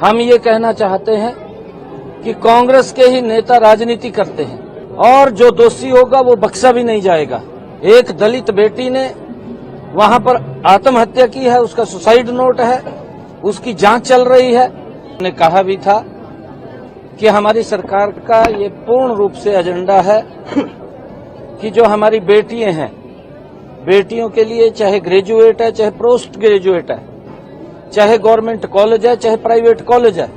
हम ये कहना चाहते हैं कि कांग्रेस के ही नेता राजनीति करते हैं और जो दोषी होगा वो बख्शा भी नहीं जाएगा। एक दलित बेटी ने वहां पर आत्महत्या की है, उसका सुसाइड नोट है, उसकी जांच चल रही है। उन्होंने कहा भी था कि हमारी सरकार का ये पूर्ण रूप से एजेंडा है कि जो हमारी बेटियां हैं, बेटियों के लिए चाहे ग्रेजुएट है, चाहे पोस्ट ग्रेजुएट है, चाहे गवर्नमेंट कॉलेज है, चाहे प्राइवेट कॉलेज है,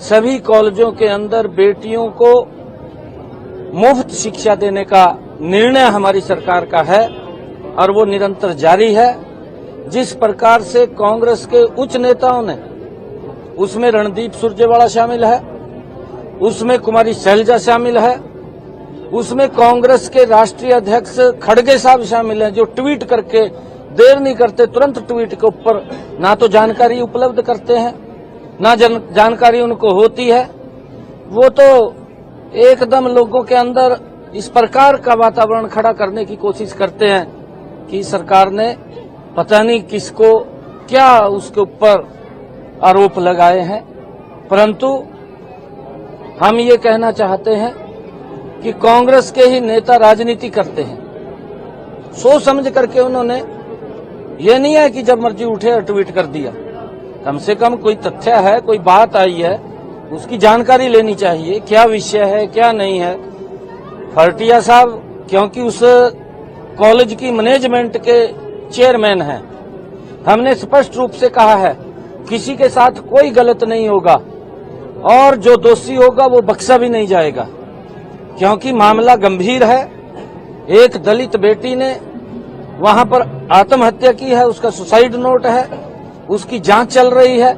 सभी कॉलेजों के अंदर बेटियों को मुफ्त शिक्षा देने का निर्णय हमारी सरकार का है और वो निरंतर जारी है। जिस प्रकार से कांग्रेस के उच्च नेताओं ने, उसमें रणदीप सुरजेवाला शामिल है, उसमें कुमारी शैलजा शामिल है, उसमें कांग्रेस के राष्ट्रीय अध्यक्ष खड़गे साहब शामिल हैं, जो ट्वीट करके देर नहीं करते, तुरंत ट्वीट के ऊपर ना तो जानकारी उपलब्ध करते हैं, ना जानकारी उनको होती है। वो तो एकदम लोगों के अंदर इस प्रकार का वातावरण खड़ा करने की कोशिश करते हैं कि सरकार ने पता नहीं किसको क्या उसके ऊपर आरोप लगाए हैं। परंतु हम ये कहना चाहते हैं कि कांग्रेस के ही नेता राजनीति करते हैं। सोच समझ करके उन्होंने, ये नहीं है कि जब मर्जी उठे और ट्वीट कर दिया। कम से कम कोई तथ्य है, कोई बात आई है, उसकी जानकारी लेनी चाहिए, क्या विषय है, क्या नहीं है। फरटिया साहब क्योंकि उस कॉलेज की मैनेजमेंट के चेयरमैन हैं, हमने स्पष्ट रूप से कहा है किसी के साथ कोई गलत नहीं होगा और जो दोषी होगा वो बख्शा भी नहीं जाएगा, क्योंकि मामला गंभीर है। एक दलित बेटी ने वहां पर आत्महत्या की है, उसका सुसाइड नोट है, उसकी जांच चल रही है।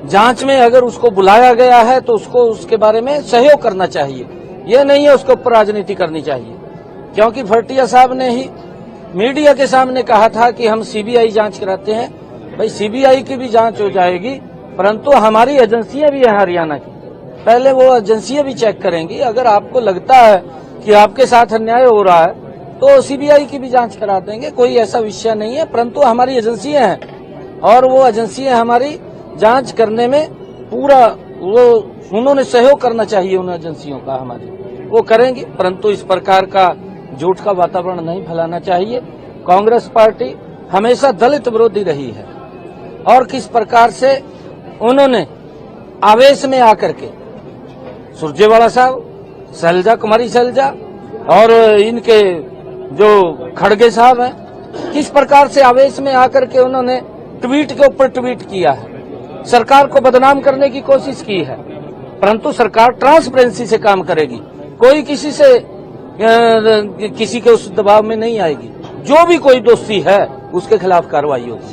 जांच में अगर उसको बुलाया गया है तो उसको उसके बारे में सहयोग करना चाहिए, यह नहीं है उसके ऊपर राजनीति करनी चाहिए। क्योंकि फरटिया साहब ने ही मीडिया के सामने कहा था कि हम सीबीआई जांच कराते हैं। भाई सीबीआई की भी जांच हो जाएगी, परंतु हमारी एजेंसियां भी हैं हरियाणा की, पहले वो एजेंसियां भी चेक करेंगी। अगर आपको लगता है कि आपके साथ अन्याय हो रहा है तो सीबीआई की भी जांच करा देंगे, कोई ऐसा विषय नहीं है। परंतु हमारी एजेंसियां हैं और वो एजेंसियां हमारी जांच करने में पूरा उन्होंने सहयोग करना चाहिए, उन एजेंसियों का हमारी, वो करेंगी। परंतु इस प्रकार का झूठ का वातावरण नहीं फैलाना चाहिए। कांग्रेस पार्टी हमेशा दलित विरोधी रही है और किस प्रकार से उन्होंने आवेश में आकर के सुरजेवाला साहब, शैलजा, कुमारी शैलजा और इनके जो खड़गे साहब हैं, किस प्रकार से आवेश में आकर के उन्होंने ट्वीट के ऊपर ट्वीट किया है, सरकार को बदनाम करने की कोशिश की है। परंतु सरकार ट्रांसपेरेंसी से काम करेगी, कोई किसी के उस दबाव में नहीं आएगी। जो भी कोई दोषी है उसके खिलाफ कार्रवाई होगी।